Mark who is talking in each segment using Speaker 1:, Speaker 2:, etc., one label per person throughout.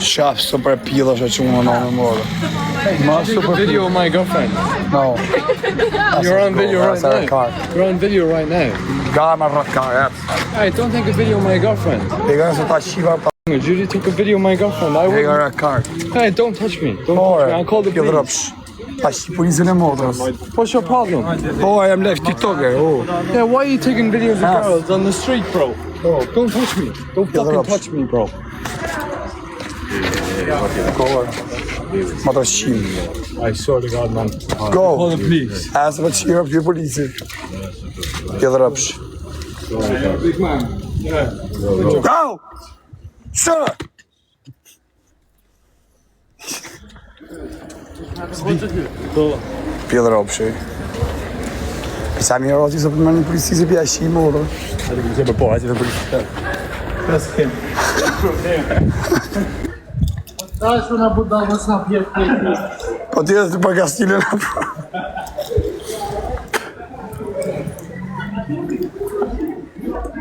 Speaker 1: Shaf super pilla që unë në morë.
Speaker 2: Take a video of my girlfriend.
Speaker 1: No.
Speaker 2: You're on video right now. You're on video right now.
Speaker 1: Gama rrët ka,
Speaker 2: Hey, don't take a video of my girlfriend.
Speaker 1: Pega se ta shiva pa.
Speaker 2: Judy took a video of my girlfriend.
Speaker 1: Pega rrët ka.
Speaker 2: Hey, don't touch me. Don't touch me. I called the police.
Speaker 1: Ta shi policën e motrës.
Speaker 2: What's your problem?
Speaker 1: Oh, I am left TikToker. Oh.
Speaker 2: Yeah, why are you taking videos of girls on the street, bro? Oh, don't touch me. Don't fucking touch me, bro.
Speaker 1: Motor shim.
Speaker 2: I swear to God, man.
Speaker 1: Go.
Speaker 2: Call the police.
Speaker 1: Asë për qira për policë. Pjellë rëpsh.
Speaker 2: Big man. Yeah.
Speaker 1: Go! Sir! Pjellë rëpsh. Sa mirë rëti se për më një polici se pja shimë orë.
Speaker 2: Hadi bir şey på, hadi bir polis. That's him.
Speaker 3: Daj shuna budalë sa pjetë.
Speaker 1: Po t'jes të për kastilën e për.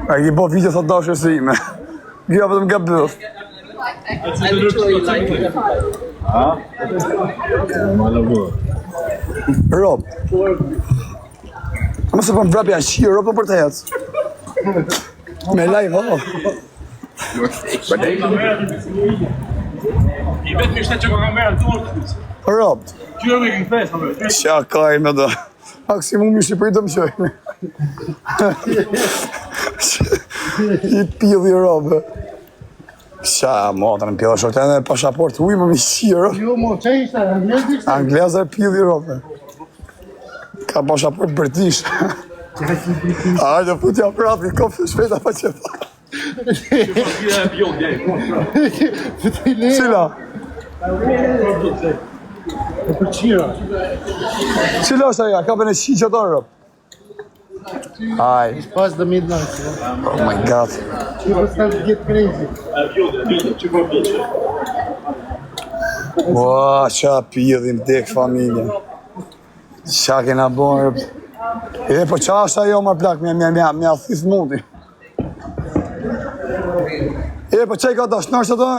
Speaker 1: A ki po video thot dashër se ime. Gja për të më ka bëth. Rob. Ama se për më vrapja shqirë, Rob për të jetës. Me live, oh.
Speaker 4: I vetë mi shtetë që ka kamerën të orë.
Speaker 1: Rob.
Speaker 4: Qyre me kënë fesë, me.
Speaker 1: Qa ka i me do. Maksimum i Shqipëri të më qojnë. I pilli Rob. Qa, motër në pilla shorten dhe pasaport ujë më mi shqirë.
Speaker 3: Jo, mo, që ishte, anglezisht?
Speaker 1: Anglezër pilli Rob. Ka pasaport british. Hajde, putja prapë, i kopë shpeta pa që fa. Cila?
Speaker 3: E për qira.
Speaker 1: Cila është aja? Ka bëne qi që të rëp? Aj.
Speaker 3: Pas the midnight.
Speaker 1: Oh my god.
Speaker 3: People start to get crazy.
Speaker 1: Ua, qa pidhim tek familje. Qa kena bon rëp. E po qa është ajo më plak, me a thith mundi. E po qaj ka dashnor që të?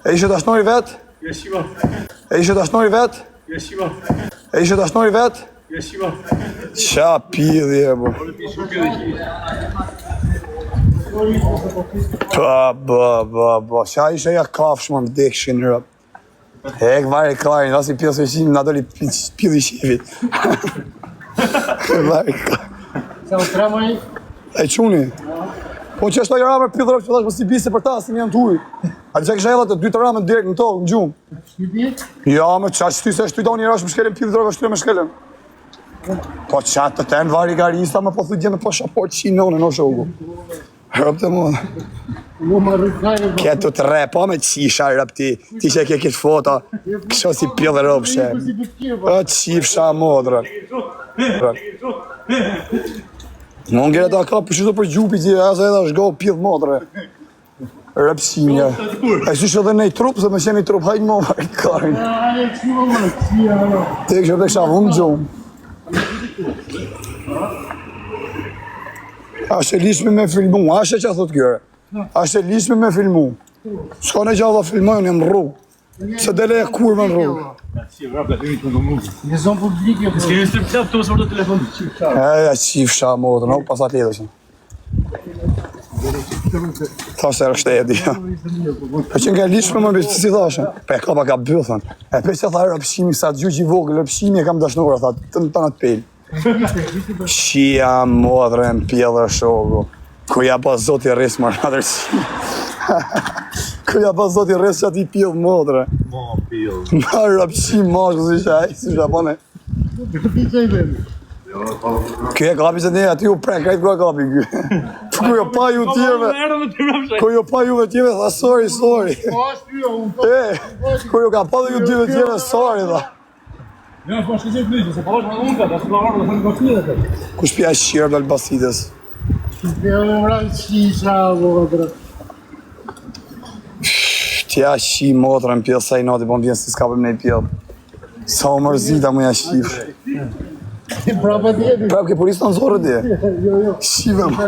Speaker 1: E ishe dashnori vet? E ishe dashnori vet? E ishe dashnori vet? Qa pidhi e bo. Ba, qa ishe ja kafshma më dekshin rëp. Hek vari klarin, asi pjesë e shimë, nga doli pidhi shifit. Vari klarin.
Speaker 3: Sa u tramaj?
Speaker 1: E quni? Po që është të jara për pidhërëp që thash më si bise për ta, si një janë të uj. A që kështë edhe të 2 të ramën direkt në tokë, në gjumë.
Speaker 3: Shqipit?
Speaker 1: Ja, me qa që ty se shtu i do një rash më shkelin pidhërëp e shtu me shkelin. Po qatë të tenë vari garista me po thujtje me po shaport qinone në shogu. Rëp të mua.
Speaker 3: Mu më rrëkajnë.
Speaker 1: Kjetë të re, po me qisha rëp ti që ke këtë foto, kështë si pidhërëp shë. O qifsha modrë. Në ngere ta ka përshytu për gjupi që asë edhe është go pidhë modrë. Rëpsinja. E si shë dhe nej trup, se me qenë i trup, hajnë mo vari karin.
Speaker 3: Aje, qima më, qia, no.
Speaker 1: Te kështë të kësha vëmë gjumë. Ashtë e lishme me filmu, ashtë e që a thot kjore. Ashtë e lishme me filmu. Shko në gjallë dhe filmojnë e më rrugë. Se dele e kur me në rrugë.
Speaker 3: Në zonë publike, po.
Speaker 4: S'ke një strip club të usë për të telefon.
Speaker 1: Eja qifsha modrë, nuk pasat ledhëshën. Thasht e rështë e dhja. Po që nga lishme më bëjtë, si thashën? Pe ka pa ka bëthën. E pe që tha rëpshimi, sa të gjuq i vogë, rëpshimi e kam dashnura, tha, të në të pelë. Shia modrë në pjellë shogu. Kuja pa zoti rrisë më rrëdërsi. Kuja pa zoti rrisë që ati pjellë modrë.
Speaker 4: Ma pjellë.
Speaker 1: Ma rëpshim mashkë si shaj, si shapone.
Speaker 3: Këti që i bërë?
Speaker 1: Kjo e kapi që ne, ati u prek, krejt kua kapi kjo. Kujo pa ju tjeve, kujo pa juve tjeve, tha sorry.
Speaker 3: Po ashtë jo, unë po.
Speaker 1: Kujo ka pa dhe ju tjeve tjeve, sorry, tha.
Speaker 4: Ja, po shkëzit lyqë, se po është në unë, da s'la orë dhe thënë këtë dhe të.
Speaker 1: Kush pja shqirë dhe albasides?
Speaker 3: Dhe më mërën qisha, vodrë.
Speaker 1: Tja shqi motrën pjellë sa i nati, po më vjen si s'kapëm nej pjellë. Sa o mërzita mu ja shqifë.
Speaker 3: Prapa djedi.
Speaker 1: Prap ke polisë të nëzorë dje?
Speaker 3: Jo.
Speaker 1: Shqive më.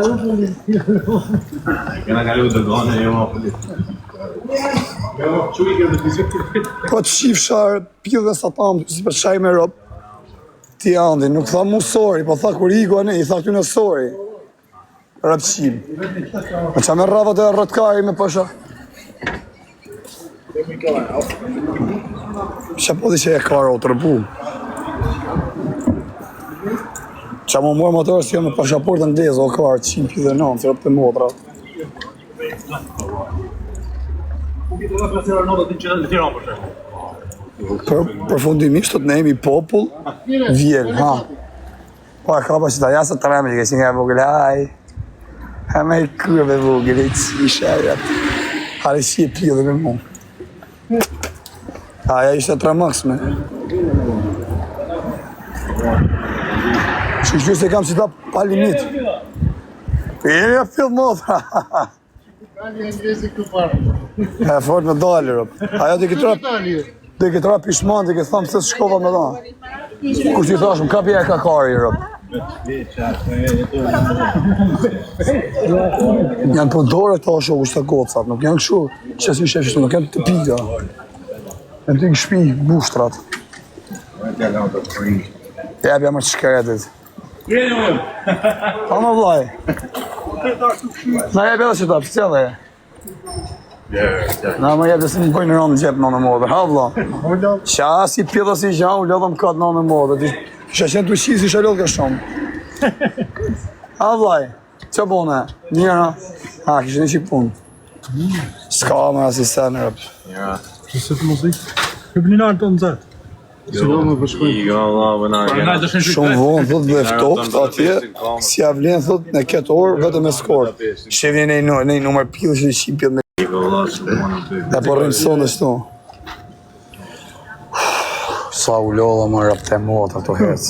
Speaker 4: Kena kalu të gane, jo ma polit.
Speaker 1: Po të shifsha pillën sa tamë, si për shaj me rob. Ti andi, nuk tha mu sori, po tha kur iku ane, i tha këty në sori. Rapshim. Po qa me ravat e rëtkari me pasha. Qa po di që e karo o të rëbu. Qa më morë motorës që me pashaportën ndezë, o karë, 109, që rëpë të motra. Përfundimisht të ne jemi popull, vjen, ha. Po e ka pa që ta jasë të reme, që që nga e vogël, haj. Ha me i kërëve vogël, e që shërët. Hare që e pjellë me mu. Aja ishte 3 maksme. Që se kam që ta pa limit. E një pjellë motra. E fort me dalë, rëp. Aja të këtëra pishman, të këtë thamë se shkova me da. Kur që i thashëm, ka pje e ka kari, rëp. Janë pëndore ta shokë që të gocat, nuk janë këshu, që si shefishtu, nuk janë të pika. Janë të i shpi bushtrat. Jebja më të shkeretit. Pa më vlaj. Na jebja dhe që ta, pëtja dhe. Na më jebja si më bëjnë rëmë gjepë në modër, ha vla. Qa si pjeda si gja, u lodhëm katë në modër. Kisha qenë të shqisi, isha lodhë ka shumë. Ha vlaj, që bone? Njëra? Ha, kisha një qik punë. Ska me asi sen, rëp.
Speaker 2: Që se të muzik? Këpë një nartë të nëzët.
Speaker 1: Shumë vonë, thot dhe ftoft atje, si avlen, thot në këtë orë, vetëm e skor. Shevjen e një numër pillë që në shqipjet me... E po rrimë sonë shtu. Sa u lodha më rëpë të motë ato hecë.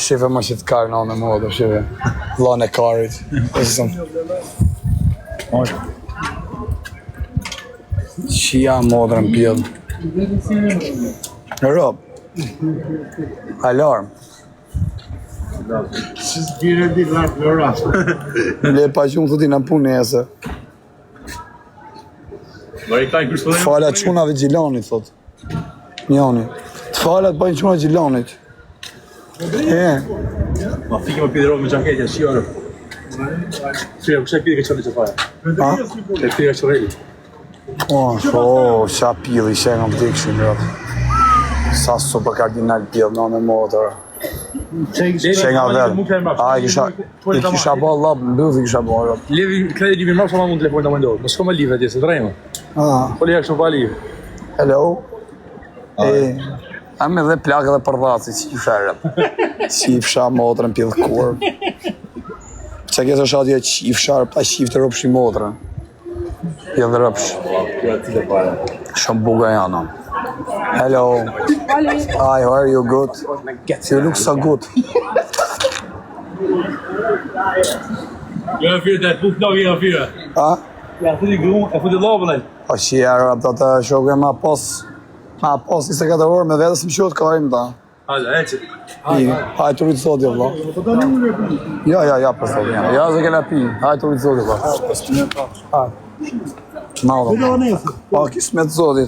Speaker 1: Shefe më që të karë në anë motë, shefe. Lanë e karit. Qia modrën pjellë. Rob. Alarm. Le pa qumë thëti në punë ese. Falat qunave Gjilanit, thot. Njani. Të falat bajnë quna Gjilanit.
Speaker 4: Ma fikë më pide robë me gjaketja, shiorë. Shia, kështë e pide ke qëllë që faja?
Speaker 1: Ha?
Speaker 4: E pide ke qëllë.
Speaker 1: Qa pili që e nga më dikshin, rëp. Sa super kardinal pil në në motor. Që nga vetë. A, i kisha ba lab, në bëdhë i kisha ba, rëp.
Speaker 4: Levi, kredi livi mërë, sa ma mund të telefonit në mëndohë. Më s'ko me live atje, se të rejmë. Po li e kështë pa live.
Speaker 1: Hello. Am edhe plakë dhe përdhaci, që i fërë. Që i fësha motrën pjellë kur. Që kësë është atje që i fësha pa qif të rëpsh i motrën. Pjellë rëpsh. Shumë buga janë. Hello. Hi, how are you? Good? You look so good.
Speaker 4: Jo e fyrë të puf në vijë e fyrë.
Speaker 1: Ha?
Speaker 4: Ja, futi grunë, e futi lobën e.
Speaker 1: Po që e rëp të të shokë ma pos 24 orë me vedës më qëtë karim ta.
Speaker 4: Hajde, e që.
Speaker 1: Hajtë të rritë sotje, vla. Ja, për sotje. Ja, zë kena pi. Hajtë të rritë sotje, vla. Hajtë. Malë, vla. Pa, kisë me të sotje.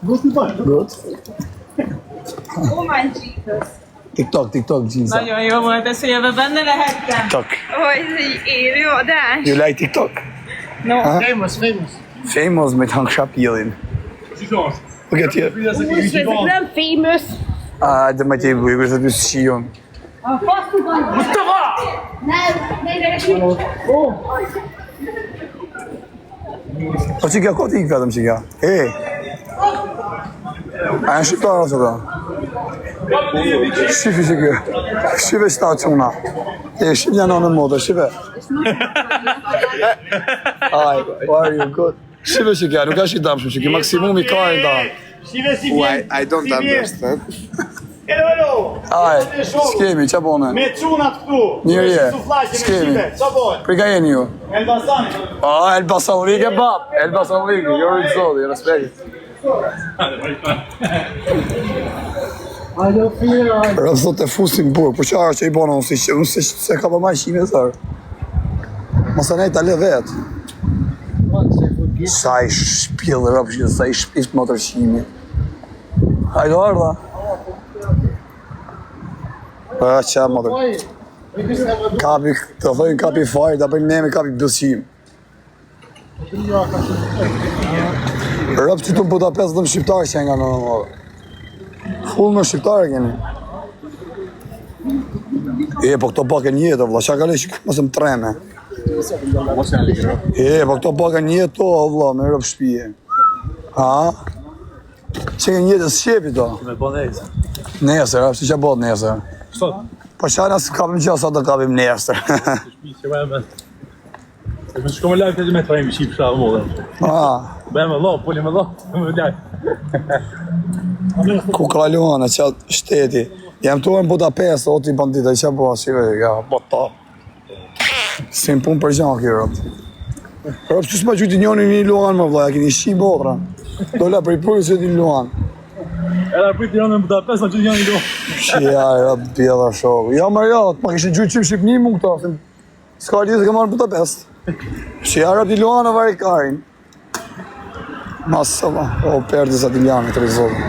Speaker 1: Good.
Speaker 5: Oh my Jesus.
Speaker 1: TikTok, Ginza.
Speaker 5: Nagyon jó volt ez, hogy ebben benne lehettem.
Speaker 1: TikTok.
Speaker 5: Hogy élő adás.
Speaker 1: You like TikTok?
Speaker 5: No.
Speaker 1: Famous me të hangësha pjellin. Ok, tje.
Speaker 5: Most ezek nem famous.
Speaker 1: Hajde me tje i bujë, kërës të ty së shion.
Speaker 5: Mustafa! Nem,
Speaker 1: Po që kja ko t'i ikë vetëm që kja? A janë shqiptarë ose ta? Shqifi që kja. Shqive që ta quna. Shqip janë në modë, shqive. Hi, how are you? Good. Shqive që kja, nuk ka shqitam shumë që kja. Maksimumi ka e nda.
Speaker 6: I don't understand.
Speaker 1: Hi, s'kemi, qa bone?
Speaker 6: Me qunat këtu.
Speaker 1: Njëri e, s'kemi. Prika jeni ju?
Speaker 6: Elbasani.
Speaker 1: Elbasan Ligi, bab. Elbasan Ligi, you're in zodi, respekt. Rëpë thot e fusin burë, po qarë që i bona unë se ka pa maj shime thërë. Mos e nejtë ale vetë. Sa I shpjellë rëpë, sa I shpift më tërshimi. Hajdo ardha. Qa më tërë. Kapi, të thojnë kapi fajt, apë neme kapi bësim. Rëpë që të në Budapest dhe më shqiptarë që nga në mëllë. Full në shqiptarë keni. Po këto pak e njetë, vla, qa ka le që mësë më treme. Po këto pak e njetë to, vla, me rëpë shpije. Ha? Që ke njetë shqepi to?
Speaker 4: Me bo nesër.
Speaker 1: Nesër, si që bot nesër?
Speaker 4: Sot?
Speaker 1: Po qa nësë kapim që sa të kapim nesër.
Speaker 4: Shpi që bëjmë. Me shko me lajë të me trajmë shqip shlavë më dhe. Bëjmë lo, poli me lo, me lajë.
Speaker 1: Ku kaluan e qatë shteti. Jam tuar në Budapest, o t'i bandita, I qa po ashive, ja, bota. Si më punë për gjanë kjo rëpë. Rëpë që s'ma gjyti njoni një luan më vlaja, kini shqip otra. Dolla për I purë që ti luan.
Speaker 4: Era prit janë në Budapest, ma që janë një do.
Speaker 1: Ja, rëpë bjella shokë. Ja, Marjat, ma kishë gjyqim Shqipni mu këta. S'ka lidhë ka marrë në Budapest. Ja, rëpë t'i luan në varikarin. Masë, o perdis ati ljanë të rizodë.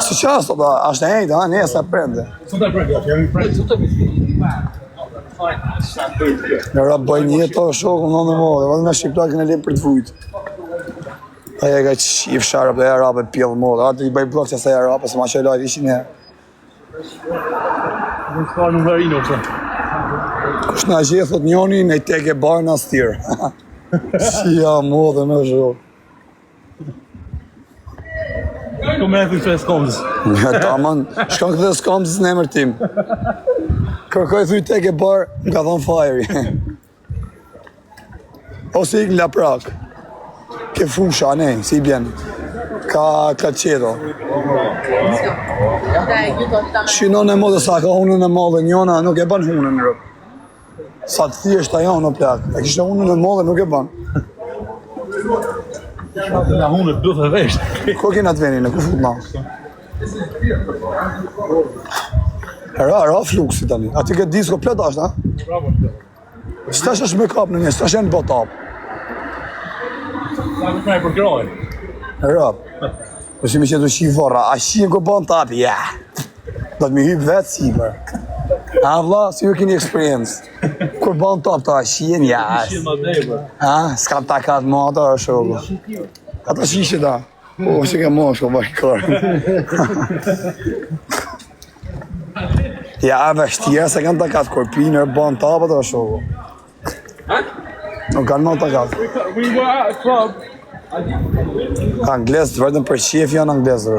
Speaker 1: Si qasto, ashtë e ejtë, ne e sa prende.
Speaker 4: Sot e prende, jam I prende. Sot e prende.
Speaker 1: Në rap bëj një to shokë në në modë, vëllë në shqiptar kënë e lepë për të vujtë. Aja ka që I fsharë për e rapë e pjellë modë, atë I bëj blok që sa e rapë, se ma që e lajtë ishin e.
Speaker 4: Në shka në mërinë, ose.
Speaker 1: Kush në gjithë, thot njoni, ne I teke barë në astirë. Si ja modë në shokë.
Speaker 4: Ko me e thë këtë skomzës.
Speaker 1: Ta man, shkon këtë skomzës në emër tim. Kërkoj thuj teke barë, më ka thonë fajri. Ose I la prak. Ke fusha, ne, si I bjen. Ka qeto. Shinon e modë sa ka hunën e modë, njona nuk e ban hunën në rëpë. Sa të thjesht ajo në plak. E kishtë hunën e modë nuk e ban.
Speaker 4: Nga hunë të duhet e veshtë.
Speaker 1: Ko kena të venin, ku fut na? Ra fluksi tani. Ati këtë disko plët ashtë, ha?
Speaker 4: Bravo.
Speaker 1: Qëtash është me kap në një, qëtash e në botap.
Speaker 4: Sa në kraj për këroj.
Speaker 1: Rap. Përshimi që të shi vorra, a shi e ko bon tapi, ja. Do të mi hypë vetë si për. A vla, si ju keni experience. Kur bon top të a shien, ja.
Speaker 4: Shien ma dhejë,
Speaker 1: S'kam ta katë ma ata është shokë. Ata shishe ta. O, që ke mosh, o bashkarë. Ja, vështjerë se kanë ta katë korpinë, bon top ata është shokë. Nuk kanë ma ta katë.
Speaker 4: We were at a club.
Speaker 1: Anglesë, vetëm për shef janë anglesë.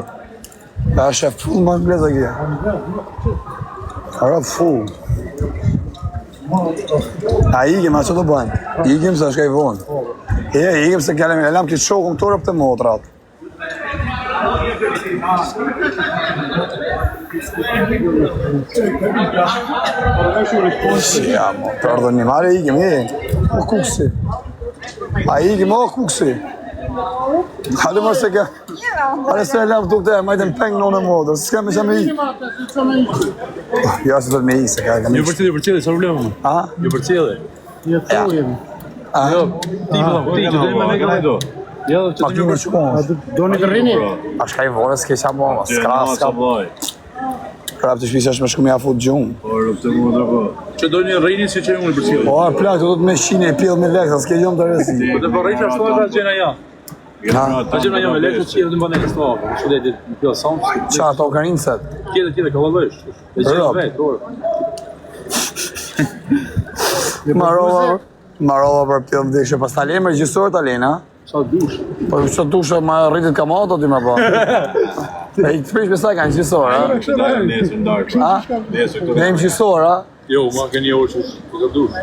Speaker 1: Ja, shef full më anglesë kje. Arab full. A ikim, a që të bëjmë? Ikim se është ka I vonë. Ikim se kjallem, e lam këtë shokëm të rëpë të motrat. Ja, mo, përdonim, are ikim, o kuksi. A ikim, o kuksi. Hadi mërë se ke, are se e lam të këtë e, majtë në pengë në në modë, s'ke me që me I. Ja, se të me I, se ka
Speaker 4: Ju përcjellë, sa problemë?
Speaker 1: A?
Speaker 4: Ju përcjellë.
Speaker 3: Ja, to jemi.
Speaker 4: Jo, ti që dhe me me këllë do. Jo, që të një
Speaker 1: Makinë që konë.
Speaker 3: Doni të rini?
Speaker 1: A shka I vore, s'ke qa mo, s'ka. Prap të shpisë është me shku me afut gjumë.
Speaker 4: Që do një rejni si që unë përcjellë.
Speaker 1: Po, arë plak, të do të me shine e pjellë me leksa, s'ke gjumë të resi.
Speaker 4: Po të përrejtë ashtu e ta gjena ja. Ta gjena ja me leksa që të mba në e stovë. Që dhe në pjellë sound.
Speaker 1: Qa, ato karinëset?
Speaker 4: Tjede, ka lëvësht. E gjena vetë,
Speaker 1: Marova për pjellë më dikshë, pas të alenë me regjistorë të alenë, ha?
Speaker 4: Sa dush.
Speaker 1: Po që dushë ma rritit ka ma ato ti me po. E I të prish për saj ka në gjistorë, ha?
Speaker 6: Nesër ndarë.
Speaker 1: Ha? Ne im gjistorë, ha?
Speaker 4: Jo, ma ke një orë që të dush.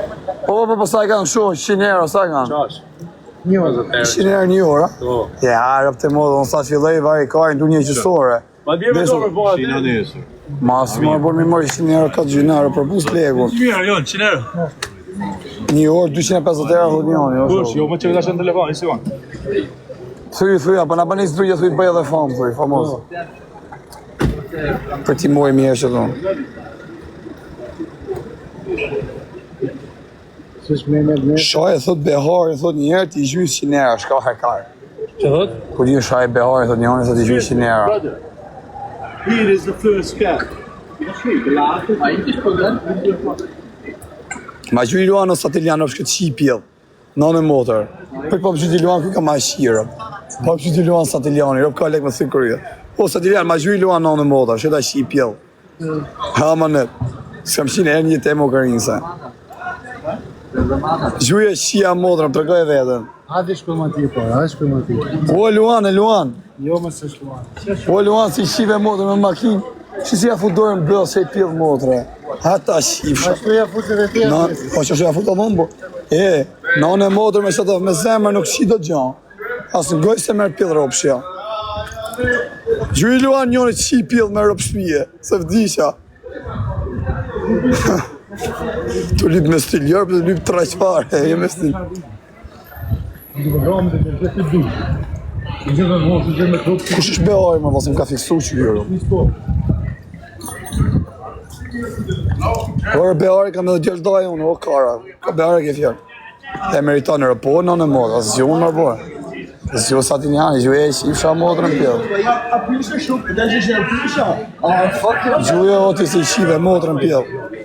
Speaker 1: Po saj ka në shumë, 100 euro, saj ka në?
Speaker 4: Qash.
Speaker 1: 100 euro një orë, ha? Ja, rëpë të modë, unë sa të fillej, vaj, karin du një gjistorë.
Speaker 4: Ma bje me dorë po atë.
Speaker 6: Shina nesër.
Speaker 1: Ma si marë bërë mi mërë 100 euro, 4 gjinarë, për bus legun.
Speaker 4: Mirë, jo, 100 euro.
Speaker 1: Një orë, 250 euro, dhët njën, jo.
Speaker 4: Kush, jo, më që vëtash në telefon, i si van.
Speaker 1: Thuj, pa na banis thuj, thuj bëj edhe famë, thuj, famoz. Për ti moj mirë që tonë.
Speaker 3: S'është me me.
Speaker 1: Shaj e thot Behari, thot njerë t'i gjyë 100 euro, shka hekar.
Speaker 4: Që thot?
Speaker 1: Kur një shaj Behari, thot njerë thot t'i gjyë 100 euro.
Speaker 6: Brother, here is the first cat.
Speaker 1: Ma gjyë i luan në Satilian është këtë qipjel, në në motor. Për po pëgjyë t'i luan ku ka ma shirë. Po pëgjyë t'i luan Satiliani, rëp ka lek me thë kërëjë. Po Satilian, ma gjyë i luan në në motor, shëta qipjel. Ha ma net, s'kam qine e një temo kërinë se. Gjyë e qia motor, më tërgoj vetën.
Speaker 3: Hajde shkoj ma ti, po, hajde shkoj ma ti.
Speaker 1: O Luan, e Luan.
Speaker 3: Jo më se shluan.
Speaker 1: O Luan, si shive motor me makinë. Që si ja fut dorën bëllë se i pjellë motre. Hata shifë.
Speaker 3: A shkoj ja futë dhe tjerë.
Speaker 1: Po që shkoj ja fut të dhëmbo. Në në motor me shëtë me zemër nuk shi do gjanë. Asë në gojë se merë pjellë ropshja. Gjuj Luan njëri që i pjellë me ropshpije. Se vdisha. Tu lyp me stil jërë, për të lyp të raqfare. Je me stil. Kush është Behari më vasëm ka fiksu që jërë? Ore Behari kam edhe djelë daj unë, o kara. Ka Behari ke fjallë. E meriton në rëpo, në në modë, asë gjuhë në rëpo. Asë gjuhë Satiniani, gjuhë e shifësha modë në pjellë. Gjuhë e oti si shive modë në pjellë.